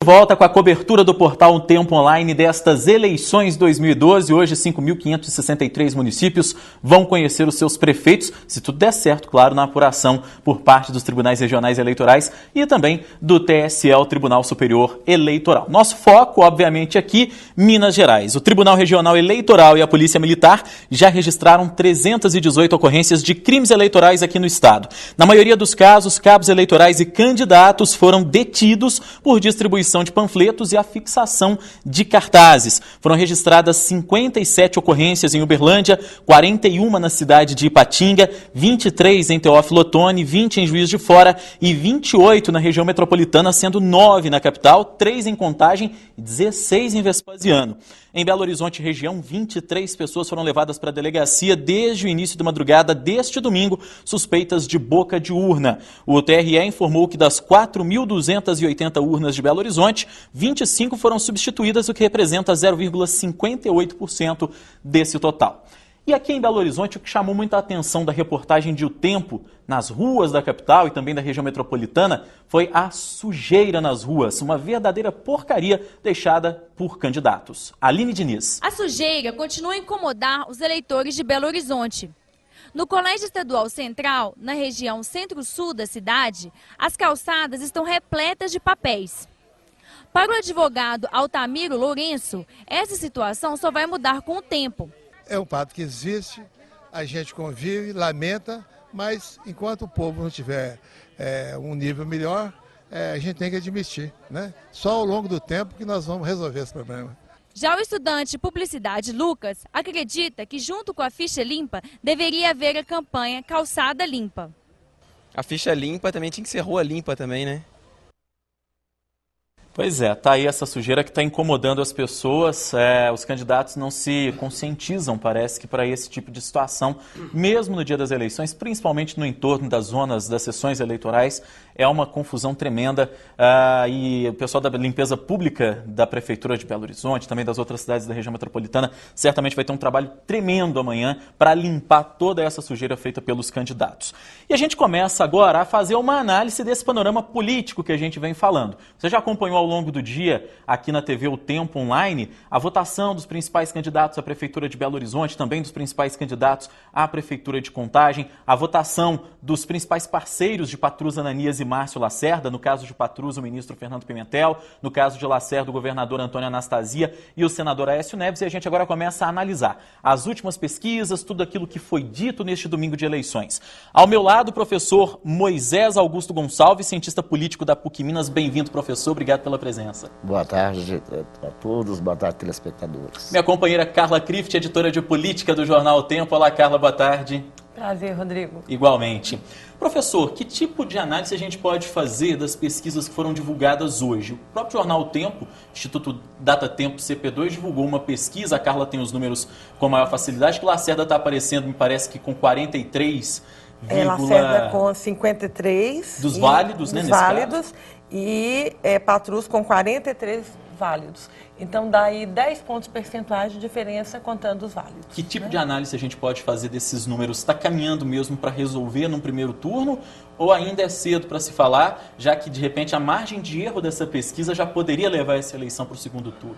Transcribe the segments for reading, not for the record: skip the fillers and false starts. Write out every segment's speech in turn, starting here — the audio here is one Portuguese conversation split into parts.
Volta com a cobertura do portal Tempo Online destas eleições 2012. Hoje, 5.563 municípios vão conhecer os seus prefeitos, se tudo der certo, claro, na apuração por parte dos tribunais regionais eleitorais e também do TSE, o Tribunal Superior Eleitoral. Nosso foco, obviamente, aqui, Minas Gerais. O Tribunal Regional Eleitoral e a Polícia Militar já registraram 318 ocorrências de crimes eleitorais aqui no estado. Na maioria dos casos, cabos eleitorais e candidatos foram detidos por distribuição de panfletos e a fixação de cartazes. Foram registradas 57 ocorrências em Uberlândia, 41 na cidade de Ipatinga, 23 em Teófilo Otoni, 20 em Juiz de Fora e 28 na região metropolitana, sendo 9 na capital, 3 em Contagem e 16 em Vespasiano. Em Belo Horizonte, região, 23 pessoas foram levadas para a delegacia desde o início da madrugada deste domingo, suspeitas de boca de urna. O TRE informou que das 4.280 urnas de Belo Horizonte, 25 foram substituídas, o que representa 0,58% desse total. E aqui em Belo Horizonte, o que chamou muita atenção da reportagem de O Tempo nas ruas da capital e também da região metropolitana foi a sujeira nas ruas, uma verdadeira porcaria deixada por candidatos. Aline Diniz. A sujeira continua a incomodar os eleitores de Belo Horizonte. No Colégio Estadual Central, na região centro-sul da cidade, as calçadas estão repletas de papéis. Para o advogado Altamiro Lourenço, essa situação só vai mudar com o tempo. É um fato que existe, a gente convive, lamenta, mas enquanto o povo não tiver um nível melhor, a gente tem que admitir, né? Só ao longo do tempo que nós vamos resolver esse problema. Já o estudante de publicidade Lucas acredita que junto com a ficha limpa deveria haver a campanha Calçada Limpa. A ficha limpa também tinha que ser rua limpa também, né? Pois é, tá aí essa sujeira que está incomodando as pessoas, os candidatos não se conscientizam, parece que para esse tipo de situação, mesmo no dia das eleições, principalmente no entorno das zonas das sessões eleitorais, é uma confusão tremenda e o pessoal da limpeza pública da Prefeitura de Belo Horizonte, também das outras cidades da região metropolitana, certamente vai ter um trabalho tremendo amanhã para limpar toda essa sujeira feita pelos candidatos. E a gente começa agora a fazer uma análise desse panorama político que a gente vem falando. Você já acompanhou ao longo do dia, aqui na TV O Tempo Online, a votação dos principais candidatos à Prefeitura de Belo Horizonte, também dos principais candidatos à Prefeitura de Contagem, a votação dos principais parceiros de Patrus Ananias e Márcio Lacerda, no caso de Patrus, o ministro Fernando Pimentel, no caso de Lacerda, o governador Antônio Anastasia e o senador Aécio Neves, e a gente agora começa a analisar as últimas pesquisas, tudo aquilo que foi dito neste domingo de eleições. Ao meu lado, o professor Moisés Augusto Gonçalves, cientista político da PUC Minas. Bem-vindo, professor. Obrigado pela presença. Boa tarde a todos, boa tarde, telespectadores. Minha companheira Carla Krift, editora de política do jornal O Tempo. Olá, Carla, boa tarde. Prazer, Rodrigo. Igualmente. Professor, que tipo de análise a gente pode fazer das pesquisas que foram divulgadas hoje? O próprio jornal O Tempo, Instituto Datatempo CP2, divulgou uma pesquisa, a Carla tem os números com maior facilidade, que Lacerda está aparecendo, me parece que com 43, Lacerda com 53. Dos válidos, né, dos nesse válidos, caso. E Patrus com 43 válidos. Então dá aí 10 pontos percentuais de diferença contando os válidos. Que tipo de análise a gente pode fazer desses números? Está caminhando mesmo para resolver num primeiro turno ou ainda é cedo para se falar, já que de repente a margem de erro dessa pesquisa já poderia levar essa eleição para o segundo turno?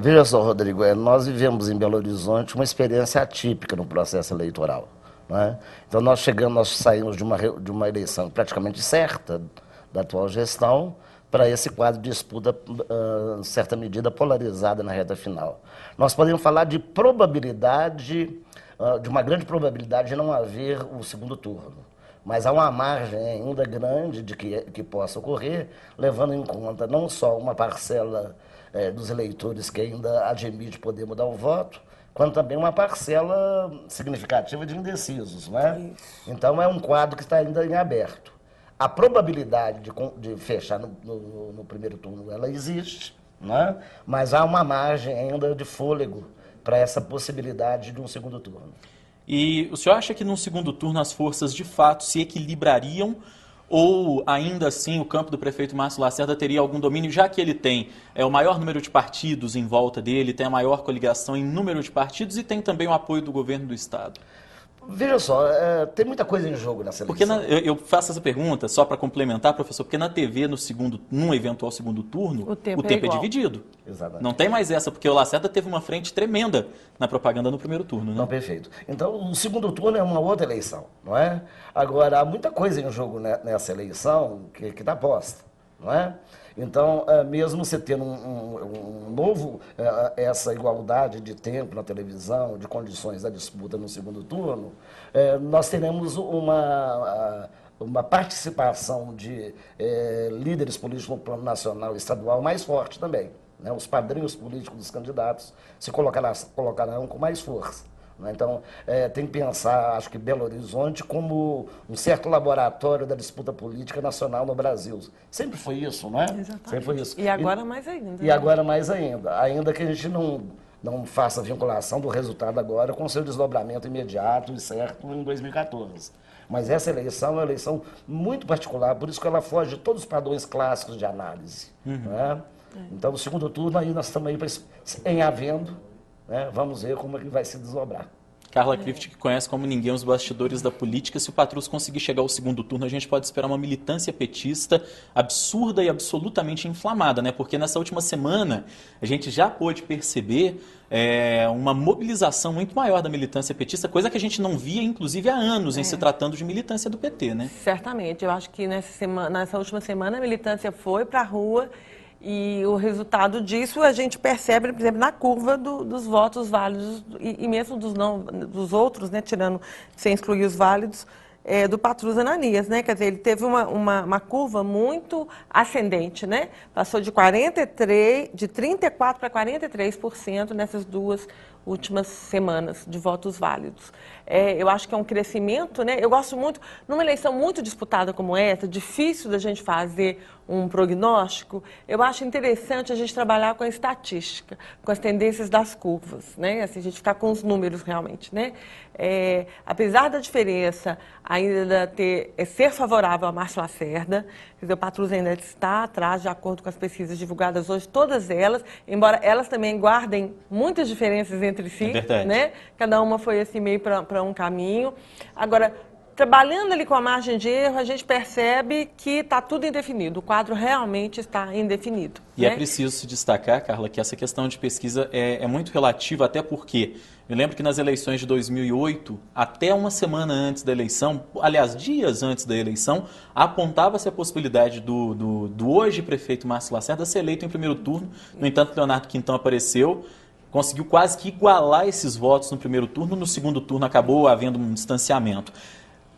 Veja só, Rodrigo, nós vivemos em Belo Horizonte uma experiência atípica no processo eleitoral. Não é? Então nós saímos de uma eleição praticamente certa da atual gestão para esse quadro de disputa, em certa medida, polarizada na reta final. Nós podemos falar de probabilidade, de uma grande probabilidade de não haver o segundo turno. Mas há uma margem ainda grande de que possa ocorrer, levando em conta não só uma parcela dos eleitores que ainda admite poder mudar o voto, quanto também uma parcela significativa de indecisos, né? Então é um quadro que está ainda em aberto. A probabilidade de fechar no primeiro turno, ela existe, né? Mas há uma margem ainda de fôlego para essa possibilidade de um segundo turno. E o senhor acha que num segundo turno as forças de fato se equilibrariam ou ainda assim o campo do prefeito Márcio Lacerda teria algum domínio, já que ele tem o maior número de partidos em volta dele, tem a maior coligação em número de partidos e tem também o apoio do governo do estado? Veja só, tem muita coisa em jogo nessa Porque eleição. eu faço essa pergunta só para complementar, professor, porque na TV, num eventual segundo turno, O tempo é é igual. dividido. Exatamente. Não tem mais essa, porque o Lacerda teve uma frente tremenda na propaganda no primeiro turno, né? Não, perfeito. Então, o segundo turno é uma outra eleição, não é? Agora, há muita coisa em jogo nessa eleição que está posta, não é? Então, mesmo você tendo um novo, essa igualdade de tempo na televisão, de condições da disputa no segundo turno, nós teremos uma participação de líderes políticos no plano nacional e estadual mais forte também. Né? Os padrinhos políticos dos candidatos se colocarão com mais força. Né? Então, tem que pensar, acho que Belo Horizonte como um certo laboratório da disputa política nacional no Brasil. Sempre foi isso, não é? Exatamente. Sempre foi isso. E agora mais ainda. E agora mais ainda. Ainda que a gente não faça a vinculação do resultado agora com seu desdobramento imediato e certo em 2014. Mas essa eleição é uma eleição muito particular, por isso que ela foge de todos os padrões clássicos de análise. Né? Então, no segundo turno, aí nós estamos aí em havendo, né? Vamos ver como é que vai se desdobrar. Carla Clift, que conhece como ninguém os bastidores da política, se o Patrus conseguir chegar ao segundo turno, a gente pode esperar uma militância petista absurda e absolutamente inflamada, né? Porque nessa última semana a gente já pôde perceber uma mobilização muito maior da militância petista, coisa que a gente não via, inclusive, há anos, em se tratando de militância do PT, né? Certamente. Eu acho que nessa última semana a militância foi para a rua. E o resultado disso a gente percebe, por exemplo, na curva dos votos válidos e mesmo dos outros, né, sem excluir os válidos, do Patrus Ananias, né? Quer dizer, ele teve uma curva muito ascendente, né? Passou de 34% para 43% nessas duas últimas semanas de votos válidos. Eu acho que é um crescimento, né? Eu gosto muito, numa eleição muito disputada como essa, difícil da gente fazer um prognóstico, eu acho interessante a gente trabalhar com a estatística, com as tendências das curvas, né? Assim, a gente ficar com os números realmente, né? Apesar da diferença ainda ser favorável a Márcio Lacerda, quer dizer, o Patrus ainda está atrás, de acordo com as pesquisas divulgadas hoje, todas elas, embora elas também guardem muitas diferenças entre si, né? Cada uma foi assim meio para um caminho. Agora, trabalhando ali com a margem de erro, a gente percebe que está tudo indefinido, o quadro realmente está indefinido. E né? é preciso se destacar, Carla, que essa questão de pesquisa é muito relativa, até porque eu lembro que nas eleições de 2008, até uma semana antes da eleição, aliás, dias antes da eleição, apontava-se a possibilidade do hoje prefeito Márcio Lacerda ser eleito em primeiro turno. No entanto, Leonardo Quintão apareceu, conseguiu quase que igualar esses votos no primeiro turno, no segundo turno acabou havendo um distanciamento.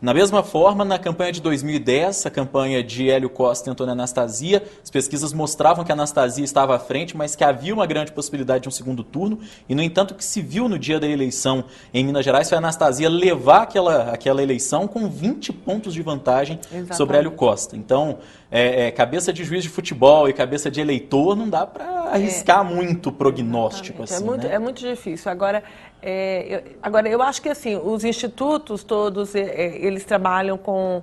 Na mesma forma, na campanha de 2010, a campanha de Hélio Costa e Antônia Anastasia, as pesquisas mostravam que a Anastasia estava à frente, mas que havia uma grande possibilidade de um segundo turno. E, no entanto, o que se viu no dia da eleição em Minas Gerais foi a Anastasia levar aquela eleição com 20 pontos de vantagem sobre Hélio Costa. Então, cabeça de juiz de futebol e cabeça de eleitor, não dá para arriscar muito o prognóstico. Assim, é muito difícil. Agora, eu acho que assim, os institutos todos, eles trabalham com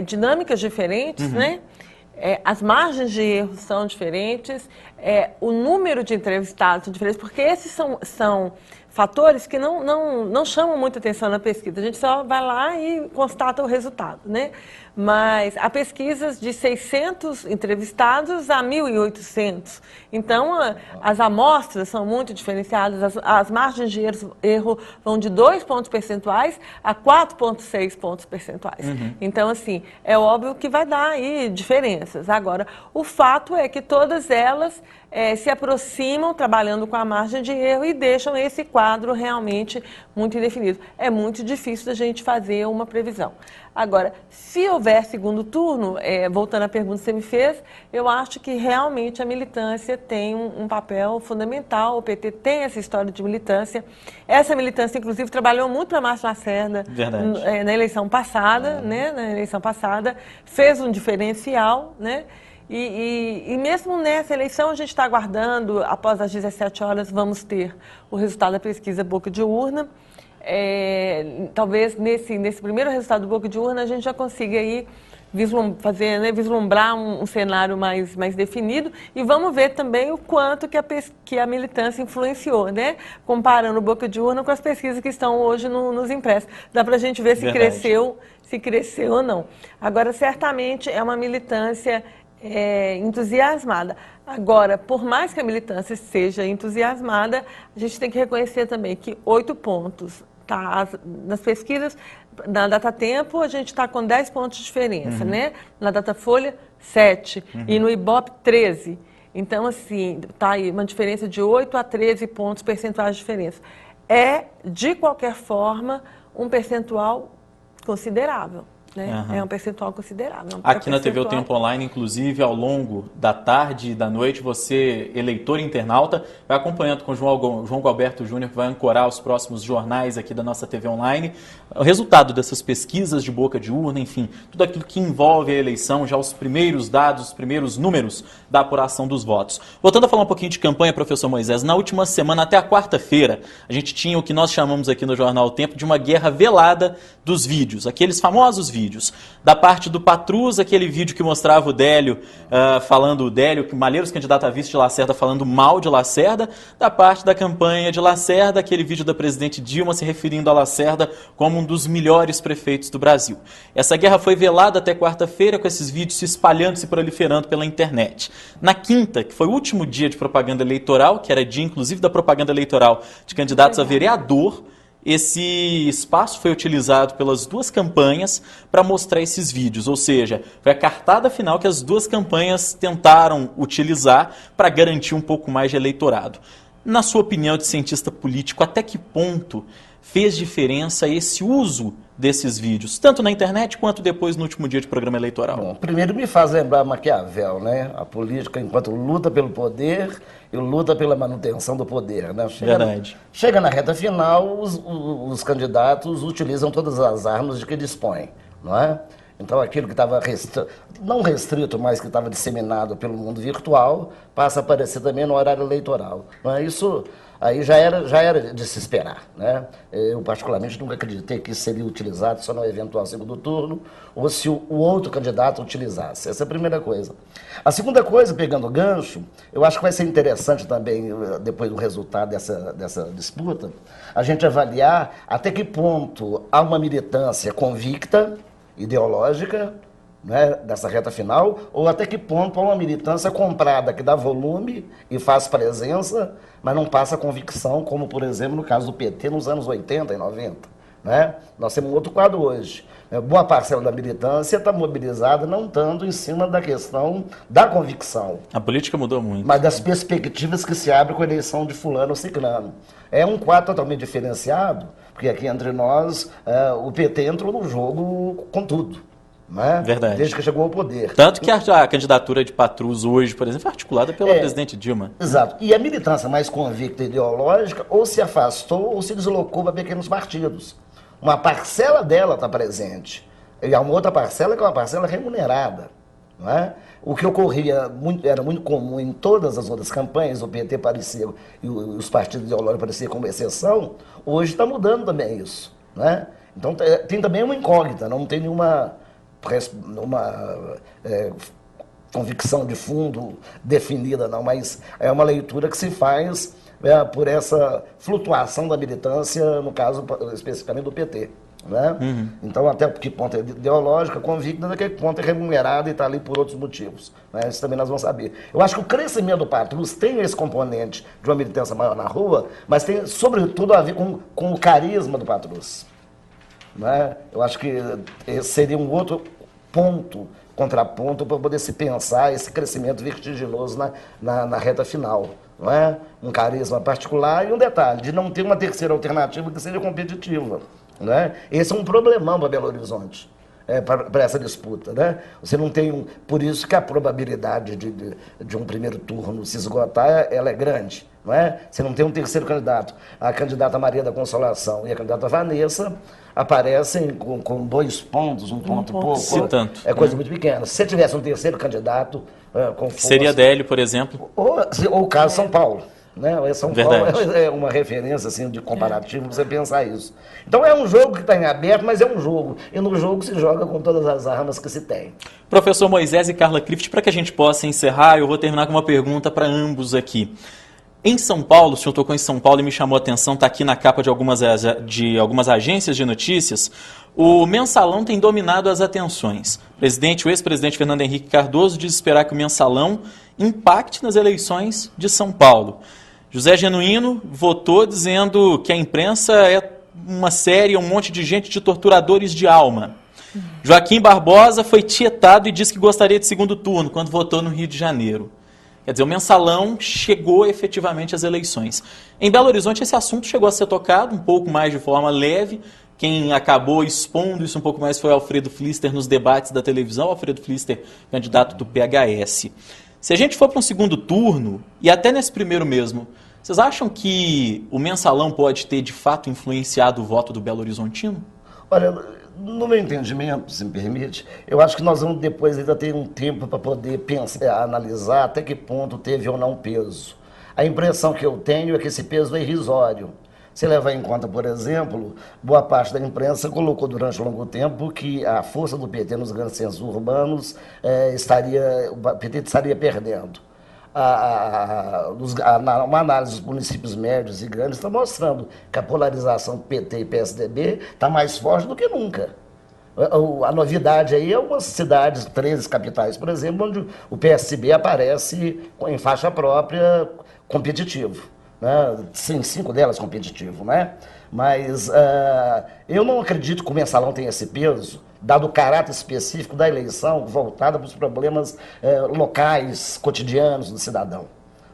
dinâmicas diferentes, né? As margens de erro são diferentes, o número de entrevistados são diferentes, porque esses são fatores que não chamam muita atenção na pesquisa. A gente só vai lá e constata o resultado, né? Mas há pesquisas de 600 entrevistados a 1.800. Então, as amostras são muito diferenciadas, as margens de erro vão de 2 pontos percentuais a 4,6 pontos percentuais. Então, assim, é óbvio que vai dar aí diferenças. Agora, o fato é que todas elas se aproximam trabalhando com a margem de erro e deixam esse quadro realmente muito indefinido. É muito difícil da gente fazer uma previsão. Agora, se houver segundo turno, voltando à pergunta que você me fez, eu acho que realmente a militância tem um papel fundamental. O PT tem essa história de militância. Essa militância, inclusive, trabalhou muito para Márcio Lacerda na eleição passada, né? Na eleição passada, fez um diferencial, né? E mesmo nessa eleição, a gente está aguardando, após as 17 horas, vamos ter o resultado da pesquisa Boca de Urna. Talvez nesse primeiro resultado do Boca de Urna a gente já consiga aí fazer, né, vislumbrar um cenário mais definido, e vamos ver também o quanto que a militância influenciou, né? Comparando boca de urna com as pesquisas que estão hoje nos impressos. Dá para a gente ver se cresceu ou não. Agora, certamente é uma militância entusiasmada. Agora, por mais que a militância seja entusiasmada, a gente tem que reconhecer também que 8 pontos, tá? Nas pesquisas, na Datatempo, a gente está com 10 pontos de diferença, né? Na Datafolha, 7. E no Ibope, 13. Então, assim, está aí uma diferença de 8 a 13 pontos percentuais de diferença. É, de qualquer forma, um percentual considerável. Né? É um percentual considerável. Aqui na TV O Tempo Online, inclusive, ao longo da tarde e da noite, você, eleitor e internauta, vai acompanhando com o João Gualberto Júnior, que vai ancorar os próximos jornais aqui da nossa TV Online, o resultado dessas pesquisas de boca de urna, enfim, tudo aquilo que envolve a eleição, já os primeiros dados, os primeiros números da apuração dos votos. Voltando a falar um pouquinho de campanha, professor Moisés, na última semana, até a quarta-feira, a gente tinha o que nós chamamos aqui no Jornal O Tempo de uma guerra velada dos vídeos, aqueles famosos vídeos. Da parte do Patrus, aquele vídeo que mostrava o Délio, Malheiros, candidato a vice de Lacerda, falando mal de Lacerda. Da parte da campanha de Lacerda, aquele vídeo da presidente Dilma se referindo a Lacerda como um dos melhores prefeitos do Brasil. Essa guerra foi velada até quarta-feira, com esses vídeos se espalhando, se proliferando pela internet. Na quinta, que foi o último dia de propaganda eleitoral, que era dia inclusive da propaganda eleitoral de candidatos a vereador, esse espaço foi utilizado pelas duas campanhas para mostrar esses vídeos, ou seja, foi a cartada final que as duas campanhas tentaram utilizar para garantir um pouco mais de eleitorado. Na sua opinião de cientista político, até que ponto fez diferença esse uso desses vídeos, tanto na internet quanto depois no último dia de programa eleitoral? Bom, primeiro me faz lembrar Maquiavel, né? A política enquanto luta pelo poder e luta pela manutenção do poder, né? Chega na reta final, os candidatos utilizam todas as armas de que dispõem, não é? Então aquilo que estava não restrito, mas que estava disseminado pelo mundo virtual, passa a aparecer também no horário eleitoral. Não é? Isso aí já era de se esperar, né? Eu particularmente nunca acreditei que isso seria utilizado só no eventual segundo turno, ou se o outro candidato utilizasse. Essa é a primeira coisa. A segunda coisa, pegando o gancho, eu acho que vai ser interessante também, depois do resultado dessa disputa, a gente avaliar até que ponto há uma militância convicta, ideológica, né, dessa reta final, ou até que ponto há uma militância comprada que dá volume e faz presença, mas não passa convicção, como, por exemplo, no caso do PT nos anos 80 e 90. Né? Nós temos um outro quadro hoje. Boa parcela da militância está mobilizada não tanto em cima da questão da convicção. A política mudou muito. Mas das perspectivas que se abrem com a eleição de fulano ou ciclano. É um quadro totalmente diferenciado, porque aqui entre nós o PT entrou no jogo com tudo. Né? Verdade. Desde que chegou ao poder. Tanto que a candidatura de Patrus hoje, por exemplo, foi articulada pela presidente Dilma. Exato. E a militância mais convicta e ideológica ou se afastou ou se deslocou para pequenos partidos. Uma parcela dela está presente. E há uma outra parcela que é uma parcela remunerada. Não é? O que ocorria, era muito comum em todas as outras campanhas, o PT parecia, e os partidos ideológicos pareciam como exceção, hoje está mudando também isso. Né? Então tem também uma incógnita, não tem nenhuma convicção de fundo definida, não, mas é uma leitura que se faz por essa flutuação da militância, no caso especificamente do PT. Né? Então, até que ponto é ideológica, convicta, até que ponto é remunerada e está ali por outros motivos. Né? Isso também nós vamos saber. Eu acho que o crescimento do Patrus tem esse componente de uma militância maior na rua, mas tem, sobretudo, a ver com o carisma do Patrus. Né? Eu acho que esse seria um outro contraponto para poder se pensar esse crescimento vertiginoso na reta final. Não é? Um carisma particular e um detalhe, de não ter uma terceira alternativa que seja competitiva. Né? Esse é um problemão para Belo Horizonte, para essa disputa. Né? Você não tem por isso que a probabilidade de um primeiro turno se esgotar ela é grande. Não é? Você não tem um terceiro candidato. A candidata Maria da Consolação e a candidata Vanessa aparecem com 2 pontos, um ponto e pouco. Se tanto. É coisa muito pequena. Se você tivesse um terceiro candidato com força... Seria Délio, por exemplo? Ou o caso São Paulo. Né? São Paulo é uma referência assim, de comparativo para você pensar isso. Então é um jogo que está em aberto, mas é um jogo. E no jogo se joga com todas as armas que se tem. Professor Moisés e Carla Krifft, para que a gente possa encerrar, eu vou terminar com uma pergunta para ambos aqui. Em São Paulo, o senhor tocou em São Paulo e me chamou a atenção, está aqui na capa de algumas agências de notícias, o mensalão tem dominado as atenções. O ex-presidente Fernando Henrique Cardoso diz esperar que o mensalão impacte nas eleições de São Paulo. José Genuíno votou dizendo que a imprensa é uma série, um monte de gente de torturadores de alma. Joaquim Barbosa foi tietado e disse que gostaria de segundo turno quando votou no Rio de Janeiro. Quer dizer, o mensalão chegou efetivamente às eleições. Em Belo Horizonte, esse assunto chegou a ser tocado um pouco mais de forma leve. Quem acabou expondo isso um pouco mais foi Alfredo Pfister nos debates da televisão. Alfredo Pfister, candidato do PHS. Se a gente for para um segundo turno, e até nesse primeiro mesmo, vocês acham que o mensalão pode ter, de fato, influenciado o voto do Belo Horizontino? Olha, no meu entendimento, se me permite, eu acho que nós vamos depois ainda ter um tempo para poder pensar, analisar até que ponto teve ou não peso. A impressão que eu tenho é que esse peso é irrisório. Se levar em conta, por exemplo, boa parte da imprensa colocou durante um longo tempo que a força do PT nos grandes centros urbanos o PT estaria perdendo. Uma análise dos municípios médios e grandes está mostrando que a polarização PT e PSDB está mais forte do que nunca. A novidade aí é algumas cidades, 13 capitais, por exemplo, onde o PSB aparece em faixa própria competitivo. Né? 5 delas competitivo, né? Mas eu não acredito que o mensalão tenha esse peso, dado o caráter específico da eleição voltada para os problemas locais, cotidianos do cidadão.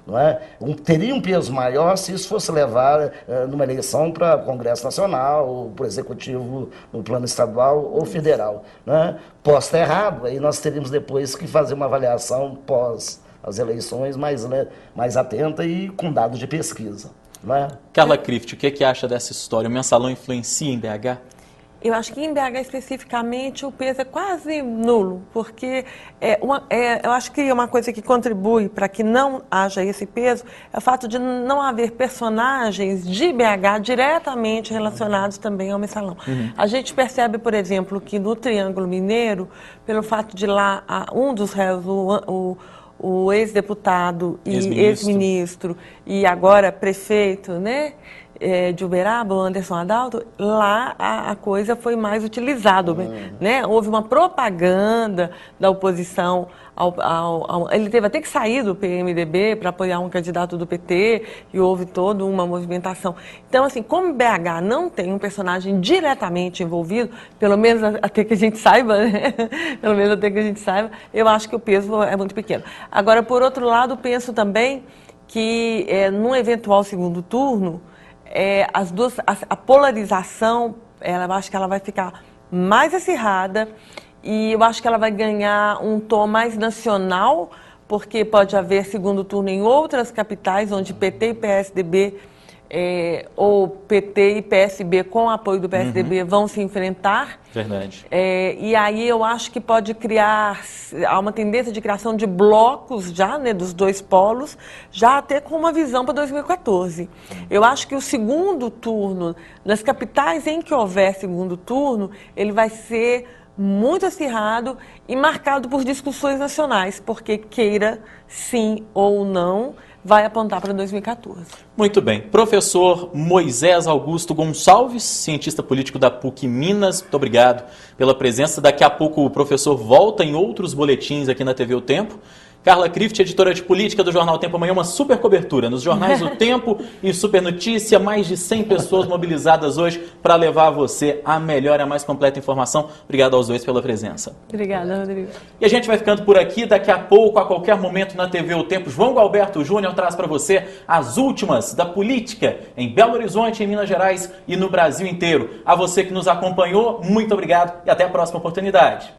Não é? Teria um peso maior se isso fosse levar numa eleição para o Congresso Nacional, ou para o Executivo no plano estadual ou federal. Não é? Posso estar errado, aí nós teríamos depois que fazer uma avaliação pós as eleições mais atenta e com dados de pesquisa. Não é? Carla Krifft, o que acha dessa história? O mensalão influencia em BH? Eu acho que em BH especificamente o peso é quase nulo, porque eu acho que uma coisa que contribui para que não haja esse peso é o fato de não haver personagens de BH diretamente relacionados também ao mensalão. A gente percebe, por exemplo, que no Triângulo Mineiro, pelo fato de lá um dos réus, o ex-deputado e ex-ministro e agora prefeito, né, de Uberaba, o Anderson Adalto, lá a coisa foi mais utilizada, né? Houve uma propaganda da oposição ele teve até que sair do PMDB para apoiar um candidato do PT e houve toda uma movimentação. Então, assim, como BH não tem um personagem diretamente envolvido, pelo menos até que a gente saiba, né? Pelo menos até que a gente saiba, eu acho que o peso é muito pequeno. Agora, por outro lado, penso também que num eventual segundo turno, a polarização, eu acho que ela vai ficar mais acirrada e eu acho que ela vai ganhar um tom mais nacional, porque pode haver segundo turno em outras capitais, onde PT e PSDB, ou PT e PSB com apoio do PSDB vão se enfrentar. Verdade. E aí eu acho que pode há uma tendência de criação de blocos já, né, dos dois polos, já até com uma visão para 2014. Eu acho que o segundo turno, nas capitais em que houver segundo turno, ele vai ser muito acirrado e marcado por discussões nacionais, porque queira sim ou não, vai apontar para 2014. Muito bem. Professor Moisés Augusto Gonçalves, cientista político da PUC Minas, muito obrigado pela presença. Daqui a pouco o professor volta em outros boletins aqui na TV O Tempo. Carla Krifft, editora de política do Jornal Tempo. Amanhã uma super cobertura nos jornais O Tempo e Super Notícia. Mais de 100 pessoas mobilizadas hoje para levar a você a melhor e a mais completa informação. Obrigado aos dois pela presença. Obrigada, Rodrigo. E a gente vai ficando por aqui. Daqui a pouco, a qualquer momento na TV O Tempo, João Galberto Júnior traz para você as últimas da política em Belo Horizonte, em Minas Gerais e no Brasil inteiro. A você que nos acompanhou, muito obrigado e até a próxima oportunidade.